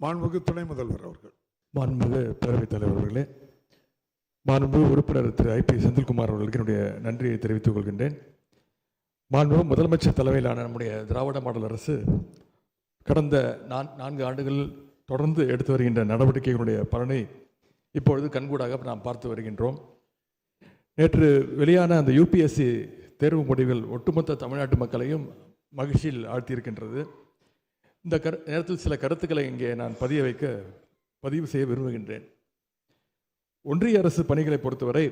மாண்புமிகு துணை முதல்வர் அவர்கள். மாண்புமிகு பேரவைத் தலைவர் அவர்களே, மாண்புமிகு உறுப்பினர் திரு ஐ பி செந்தில்குமார் அவர்களுக்கு என்னுடைய நன்றியை தெரிவித்துக் கொள்கின்றேன். மாண்புமிகு முதலமைச்சர் தலைமையிலான நம்முடைய திராவிட மாடல் அரசு கடந்த 4 ஆண்டுகள் தொடர்ந்து எடுத்து வருகின்ற நடவடிக்கைகளுடைய பலனை இப்பொழுது கண்கூடாக நாம் பார்த்து வருகின்றோம். நேற்று வெளியான அந்த யூபிஎஸ்சி தேர்வு முடிவுகள் ஒட்டுமொத்த தமிழ்நாட்டு மக்களையும் மகிழ்ச்சியில் ஆழ்த்தியிருக்கின்றது. இந்த நேரத்தில் சில கருத்துக்களை இங்கே நான் பதிவு செய்ய விரும்புகின்றேன். ஒன்றிய அரசு பணிகளை பொறுத்தவரை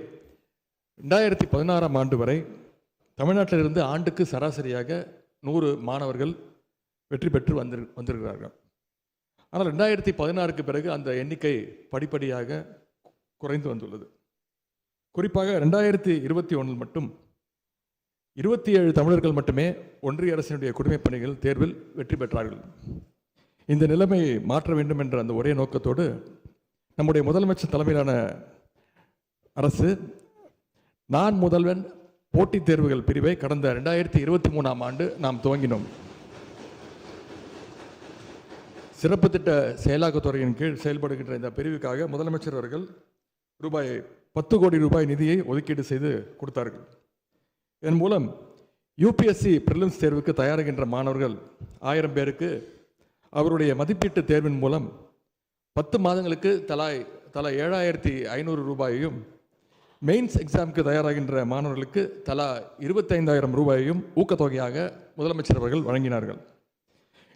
2016ஆம் ஆண்டு வரை தமிழ்நாட்டிலிருந்து ஆண்டுக்கு சராசரியாக 100 மாணவர்கள் வெற்றி பெற்று வந்திருக்கிறார்கள். ஆனால் 2016க்கு பிறகு அந்த எண்ணிக்கை படிப்படியாக குறைந்து வந்துள்ளது. குறிப்பாக 2021 மட்டும் 27 தமிழர்கள் மட்டுமே ஒன்றிய அரசினுடைய குடிமைப் பணிகள் தேர்வில் வெற்றி பெற்றார்கள். இந்த நிலைமையை மாற்ற வேண்டும் என்ற அந்த ஒரே நோக்கத்தோடு நம்முடைய முதலமைச்சர் தலைமையிலான அரசு நான் முதல்வன் போட்டித் தேர்வுகள் பிரிவை கடந்த 2023ஆம் ஆண்டு நாம் துவங்கினோம். சிறப்பு திட்ட செயலாக்கத்துறையின் கீழ் செயல்படுகின்ற இந்த பிரிவுக்காக முதலமைச்சர் அவர்கள் ரூபாய் 10 கோடி நிதியை ஒதுக்கீடு செய்து கொடுத்தார்கள். இதன் மூலம் யூபிஎஸ்சி பிரிலிம்ஸ் தேர்வுக்கு தயாராகின்ற மாணவர்கள் 1000 பேருக்கு அவருடைய மதிப்பீட்டு தேர்வின் மூலம் 10 மாதங்களுக்கு தலா 7,500 ரூபாயையும், மெயின்ஸ் எக்ஸாமுக்கு தயாராகின்ற மாணவர்களுக்கு தலா 25,000 ரூபாயையும் ஊக்கத்தொகையாக முதலமைச்சர் அவர்கள் வழங்கினார்கள்.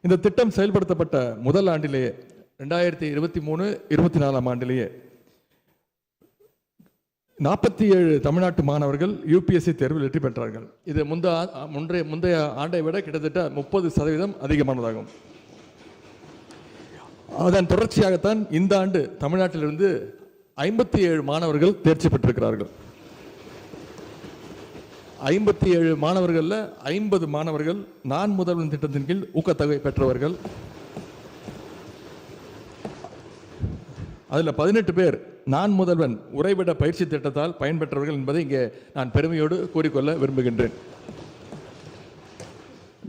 இந்த திட்டம் செயல்படுத்தப்பட்ட முதல் ஆண்டிலேயே 2023-24ஆம் ஆண்டிலேயே 47 தமிழ்நாட்டு மாணவர்கள் யூபிஎஸ்சி தேர்வில் வெற்றி பெற்றார்கள். இது முந்தைய ஆண்டை விட கிட்டத்தட்ட 30% அதிகமானதாகும். அதன் தொடர்ச்சியாகத்தான் இந்த ஆண்டு தமிழ்நாட்டிலிருந்து 57 மாணவர்கள் தேர்ச்சி பெற்றிருக்கிறார்கள். 57 மாணவர்களில் 50 மாணவர்கள் நான் முதல்வன் திட்டத்தின் கீழ் ஊக்கத்தொகை பெற்றவர்கள். அதில் 18 பேர் நான் முதல்வன் உறைவிட பயிற்சி திட்டத்தால் பயன்பெற்றவர்கள் என்பதை இங்கே நான் பெருமையோடு கூறிக்கொள்ள விரும்புகின்றேன்.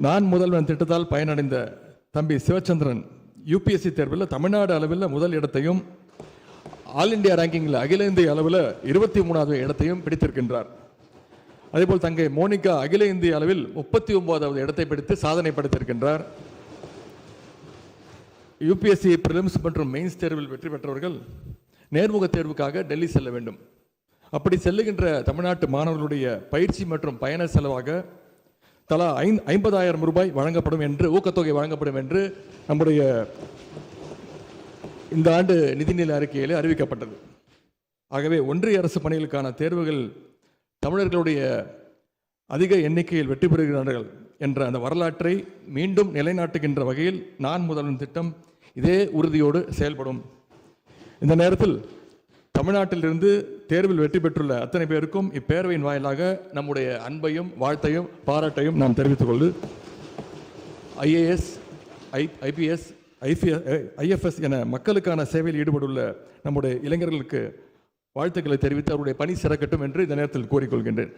நான் முதல்வன் திட்டத்தால் பயனடைந்த தம்பி சிவச்சந்திரன் யூபிஎஸ்சி தேர்வில் தமிழ்நாடு அளவில் முதல் இடத்தையும், ஆல் இண்டியா ரேங்கிங்கில் அகில இந்திய அளவில் 23வது இடத்தையும் பிடித்திருக்கின்றார். அதேபோல் தங்கை மோனிகா அகில இந்திய அளவில் 39வது இடத்தை பிடித்து சாதனை படைத்திருக்கின்றார். யூபிஎஸ்சி பிரிலிம்ஸ் மற்றும் மெயின்ஸ் தேர்வில் வெற்றி பெற்றவர்கள் நேர்முக தேர்வுக்காக டெல்லி செல்ல வேண்டும். அப்படி செல்லுகின்ற தமிழ்நாட்டு மாணவர்களுடைய பயிற்சி மற்றும் பயண செலவாக தலா 50,000 ரூபாய் வழங்கப்படும் என்று, ஊக்கத்தொகை வழங்கப்படும் என்று நம்முடைய இந்த ஆண்டு நிதிநிலை அறிக்கையிலே அறிவிக்கப்பட்டது. ஆகவே ஒன்றிய அரசு பணிகளுக்கான தேர்வுகள் தமிழர்களுடைய அதிக எண்ணிக்கையில் வெற்றி பெறுகிறார்கள் என்ற அந்த வரலாற்றை மீண்டும் நிலைநாட்டுகின்ற வகையில் நான் முதல்வன் திட்டம் இதே உறுதியோடு செயல்படும். இந்த நேரத்தில் தமிழ்நாட்டிலிருந்து தேர்வில் வெற்றி பெற்றுள்ள அத்தனை பேருக்கும் இப்பேரவையின் வாயிலாக நம்முடைய அன்பையும் வாழ்த்தையும் பாராட்டையும் நாம் தெரிவித்துக் கொண்டு IAS, IPS, IFS என மக்களுக்கான சேவையில் ஈடுபட்டுள்ள நம்முடைய இளைஞர்களுக்கு வாழ்த்துக்களை தெரிவித்து அவருடைய பணி சிறக்கட்டும் என்று இந்த நேரத்தில் கூறிக்கொள்கின்றேன்.